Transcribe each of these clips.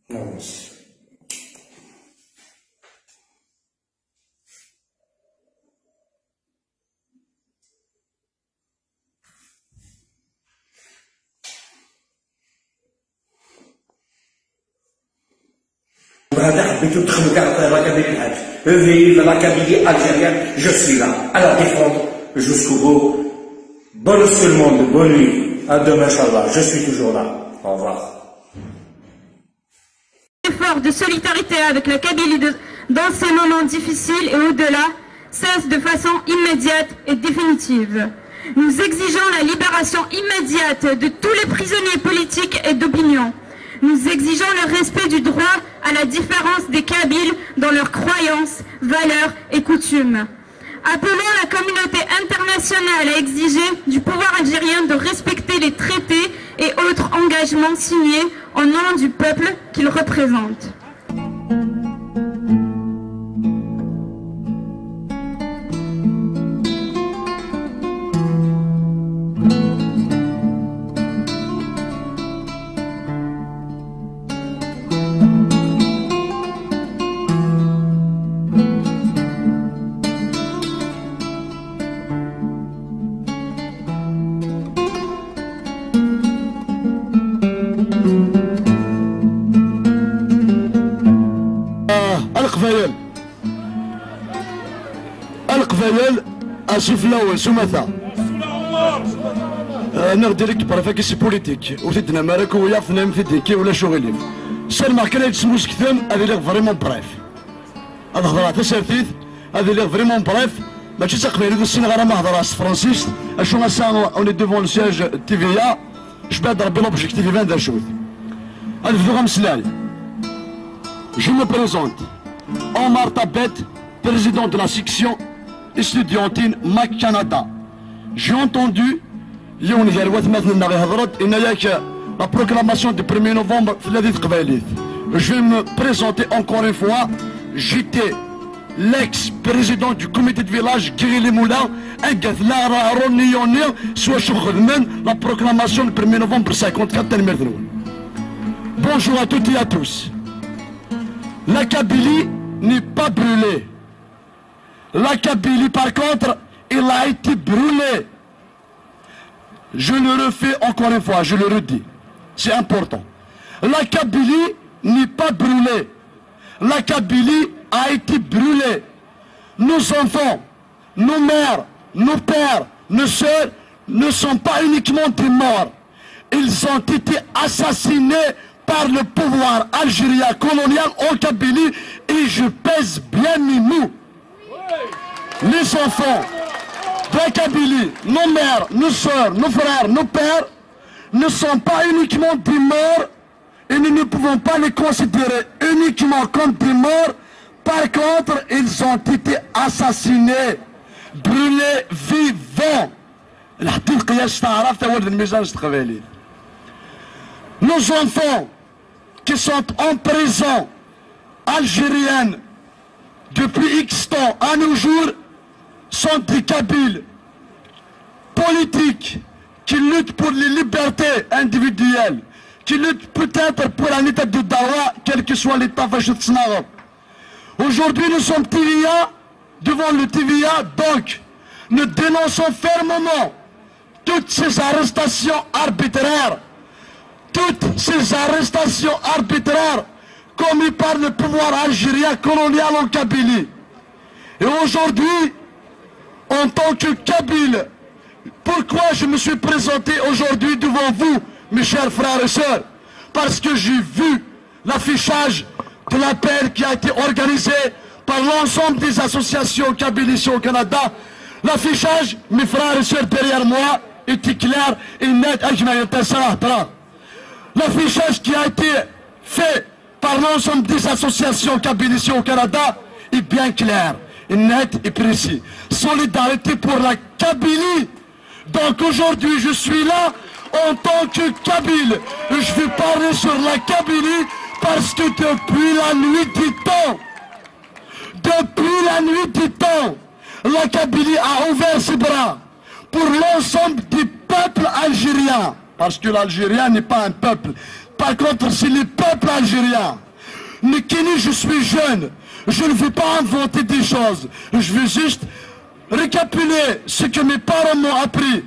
Vamos. هذا حبيتو تدخلوا كاع la Kabylie الحاج. Vive la Kabylie algérienne, je suis là, à la défendre jusqu'au bout. Bonne nuit tout le monde, bonne nuit. À demain, Inch'Allah, je suis toujours là. Au revoir. L'effort de solidarité avec la Kabylie dans ces moments difficiles et au-delà cesse de façon immédiate et définitive. Nous exigeons la libération immédiate de tous les prisonniers politiques et d'opinion. Nous exigeons le respect du droit à la différence des Kabyles dans leurs croyances, valeurs et coutumes. Appelons la communauté internationale à exiger du pouvoir algérien de respecter les traités et autres engagements signés au nom du peuple qu'il représente. القبايل اشوف الاول سمثا انا ديريكت برافاكي سي بوليتيك وتدنا مالك ويا فنان في ديكي ولا شغلي سلمى كان يتسموش كثام هذه لي فريمون بريف هذا هضره تسرتيت هذه لي فريمون بريف ماشي تقبل هذا السنه غير ما هضره فرانسيس اشو غاسا اوني ديفون سياج تي في ا جباد ربي لوبجيكتيف فان دار شوت هذا فيديو غنسلال Je me présente, Omar Tabet, président de la section estudiantine MAC Canada. J'ai entendu la proclamation du 1er novembre. Je vais me présenter encore une fois. J'étais l'ex-président du comité de village Guéry Moulin, la proclamation du 1er novembre 54. Bonjour à toutes et à tous. La Kabylie n'est pas brûlée. La Kabylie, par contre, il a été brûlée. Je le refais encore une fois, je le redis. C'est important. La Kabylie n'est pas brûlée. La Kabylie a été brûlée. Nos enfants, nos mères, nos pères, nos sœurs ne sont pas uniquement des morts. Ils ont été assassinés par le pouvoir algérien colonial en Kabylie, et je pèse bien mes mots. Les enfants de la Kabylie, nos mères, nos soeurs, nos frères, nos pères, ne sont pas uniquement des morts, et nous ne pouvons pas les considérer uniquement comme des morts. Par contre, ils ont été assassinés, brûlés vivants. Nos enfants qui sont en prison algérienne depuis X temps à nos jours sont des Kabyles politiques qui luttent pour les libertés individuelles, qui luttent peut-être pour un état de dawa, quel que soit l'état fasciste. Aujourd'hui, nous sommes TVA, devant le TVA, donc nous dénonçons fermement toutes ces arrestations arbitraires, toutes ces arrestations arbitraires commises par le pouvoir algérien colonial en Kabylie. Et aujourd'hui, en tant que Kabyle, pourquoi je me suis présenté aujourd'hui devant vous, mes chers frères et sœurs? Parce que j'ai vu l'affichage de l'appel qui a été organisé par l'ensemble des associations kabyles ici au Canada. L'affichage, mes frères et sœurs, derrière moi, était clair et net. L'affichage qui a été fait par l'ensemble des associations kabyles ici au Canada est bien clair, et net et précis. Solidarité pour la Kabylie. Donc aujourd'hui, je suis là en tant que Kabyle. Je vais parler sur la Kabylie parce que depuis la nuit du temps, la Kabylie a ouvert ses bras pour l'ensemble du peuple algérien. Parce que l'Algérien n'est pas un peuple. Par contre, c'est les peuples algériens. Mais Kenny, je suis jeune. Je ne vais pas inventer des choses. Je veux juste récapituler ce que mes parents m'ont appris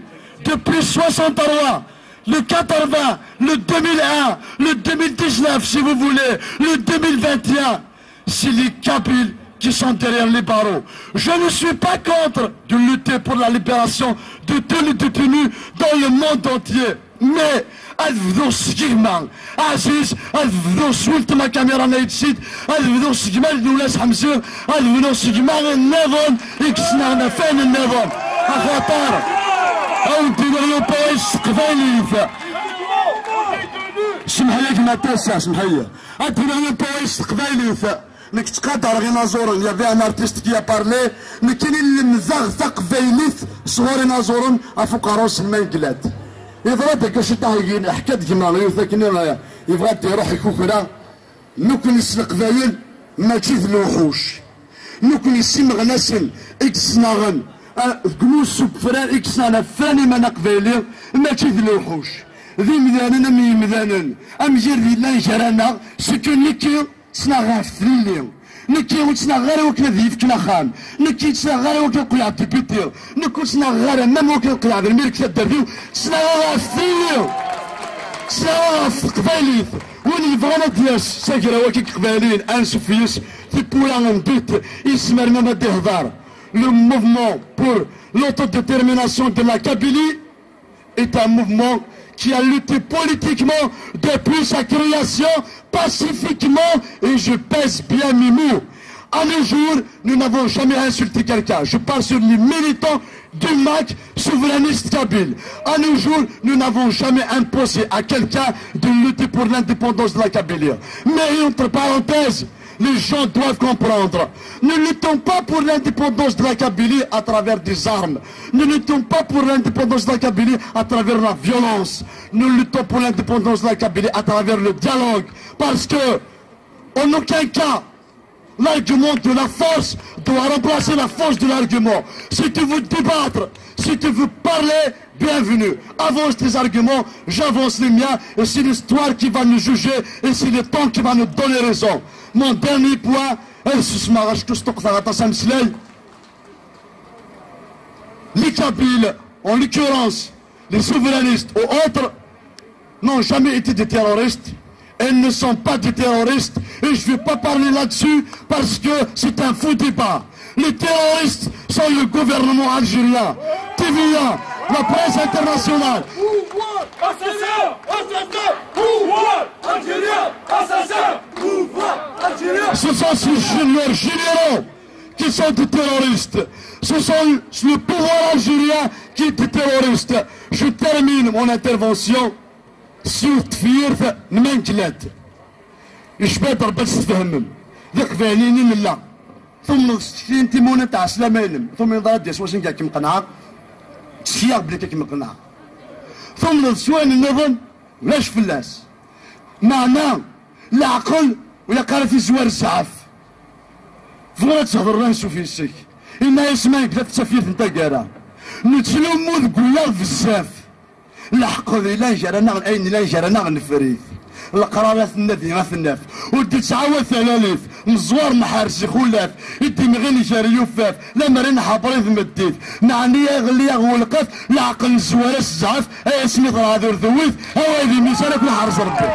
depuis 63, le 80, le 2001, le 2019 si vous voulez, le 2021. C'est les Kabyles qui sont derrière les barreaux. Je ne suis pas contre de lutter pour la libération de tous les détenus dans le monde entier. Mais أذبذو السجيمان عزيز أذبذو سولت ما كاميرا نايتسيد أذبذو السجمان دولاس حمزير أذبذو السجمان النظام إكسنا فين النظام أخطار أو دينيو بويس قبالي سمح لي ما تاسع سمح لي أدينيو بويس قبالي نك تقدر غير نازورن يا في ان ارتيست كي بارلي مي كاين اللي مزغزق فايليث صغوري نازورن افقراو سمانكلات يضرب هكا شي طاهيين حكات كيما غير كنا يبغى يروح يكوكرا نوكن يسلق فايل ماشي ذ الوحوش نوكن يسم غناسن اكسناغن كنوس فران اكسنا فاني ما نقبالي ماشي ذ الوحوش ذي مذاننا مي مذانن ام جير ذي لا جرانا سكن نكي سنا ثليلي نكي وتسنا غير وكنا ذيف كنا خان نكي تسنا غير وكنا قيا ديبيتي نكو تسنا غير مام وكنا قيا الملك تدريو تسنا ثليلي تسنا قباليث وين يبغانا دياس ساكرا وكي قبالين انسو فيس في بولان بيت يسمر ماما دهدار لو موفمون بور l'autodétermination de la Kabylie est un mouvement qui a lutté politiquement depuis sa création, pacifiquement, et je pèse bien mes mots. À nos jours, nous n'avons jamais insulté quelqu'un. Je parle sur les militants du MAC souverainiste kabyle. À nos jours, nous n'avons jamais imposé à quelqu'un de lutter pour l'indépendance de la Kabylie. Mais entre parenthèses, les gens doivent comprendre. Ne luttons pas pour l'indépendance de la Kabylie à travers des armes. Ne luttons pas pour l'indépendance de la Kabylie à travers la violence. Nous luttons pour l'indépendance de la Kabylie à travers le dialogue. Parce que, en aucun cas, l'argument de la force doit remplacer la force de l'argument. Si tu veux débattre, si tu veux parler, bienvenue. Avance tes arguments, j'avance les miens. Et c'est l'histoire qui va nous juger. Et c'est le temps qui va nous donner raison. Mon dernier point, les Kabyles, en l'occurrence, les souverainistes ou autres, n'ont jamais été des terroristes. Elles ne sont pas des terroristes. Et je ne vais pas parler là-dessus parce que c'est un faux débat. Les terroristes sont le gouvernement algérien, TVA, la presse internationale. Pouvoir assassin, assassin, pouvoir algérien, assassin, pouvoir algérien. Ce sont ces leurs généraux qui sont des terroristes. Ce sont le pouvoir algérien qui est des terroristes. Je termine mon intervention sur تفيرت نمانكلات. إشبات ربات تفهمم. ذاك فاهليني من لا. ثم تشتين تيمونة تاع سلامانم. ثم يضرب ديس واش نكا كيما قنعة. تشياغ بليكا كيما قنعة. ثم سوان النظام ولاش فلاس. معناه العقل ولا قالت زوار الزعف. فغلا تهضر لنا نشوف السيك. إنها يسمعك ثلاث تسافير نتا كارا. نتلمو ذكولا بزاف. الحق ذي لا جرانا أين لا جرانا نفريث. القرارات النذي ما في الناف ودي تعاود ثلاث مزوار محارسي خلاف يدي مغيني جاري يوفاف لا مرين حبريض مديت معني غلي غولقف العقل الزوار الزعف اي اسمي غرادر ذويث او هذه ميسانك نحرس ربي.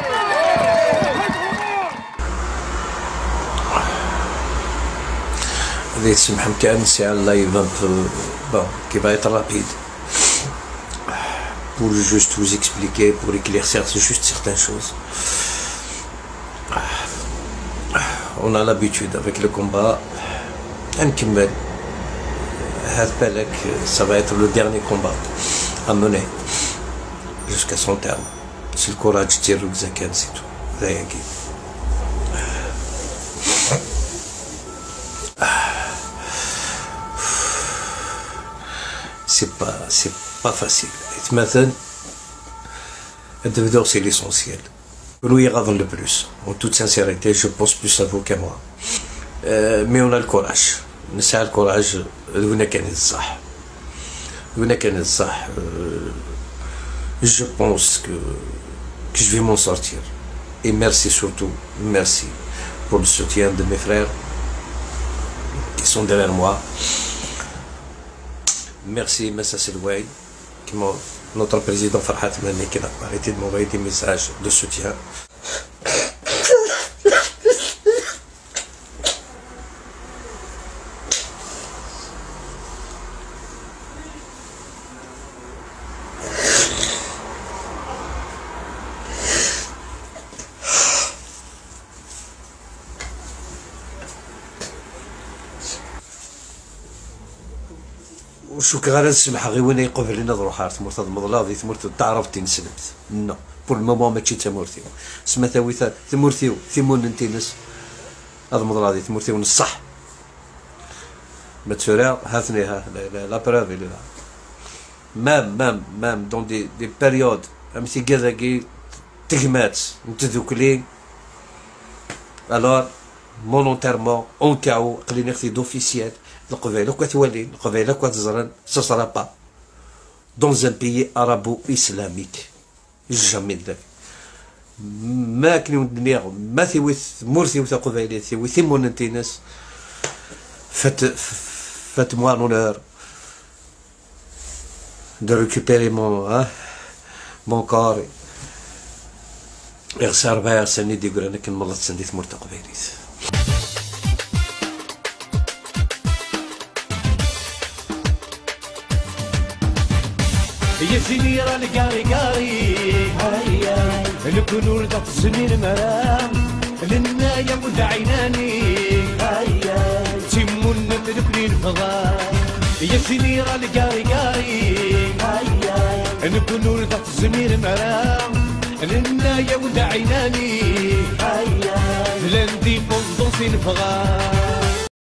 هذه تسمح متعنسي على اللايف qui va être rapide pour juste vous expliquer, pour éclaircir juste certaines choses. On a l'habitude avec le combat. Ça va être le dernier combat à mener jusqu'à son terme. C'est le courage de tirer le Zakan, c'est tout. C'est pas facile. Maintenant, c'est l'essentiel. Nous y avons le plus. En toute sincérité, je pense plus à vous qu'à moi. Mais on a le courage. On a le courage. Je pense que je vais m'en sortir. Et merci surtout, merci pour le soutien de mes frères qui sont derrière moi. Merci Messa Selouay, notre président Farhat Mani qui n'a pas arrêté de m'envoyer des messages de soutien. وشكرا السمحة غير وين يقف علينا ضروحار ثمورت هاد المضلاضي ثمورت تعرفتي نسلمت نو بور المومون ماشي تمورتيو سما ثاوي ثمورتيو ثيمون نتينس هاد المضلاضي ثمورتيو الصح ما تسورا هاثني ها لا بروف اللي مام دون دي بيريود امسي كذاكي تهمات نتذوكلي الوغ مونونتيرمون اون كاو قلينا خدي دوفيسيال القبائل كوا تولي القبائل كوا تزرن سا سرا با دون ان بيي ارابو اسلاميك جامي ذاك ما كنيو الدنيا ما ثيوث مورثي وثا قبائلات ثيوث ثيمون انتيناس فات موا لونور de récupérer mon corps إغسار بايا سني دي قرانا كن ملط سندي ثمورت قبائليت يا سنيرة القاري هيا الكنور ذات السنين مرام للنايا مدعيناني هيا تيمون تلقني الفضاء يا سنيرة القاري هيا الكنور ذات السنين مرام للنايا مدعيناني هيا لندي بوزوسي الفضاء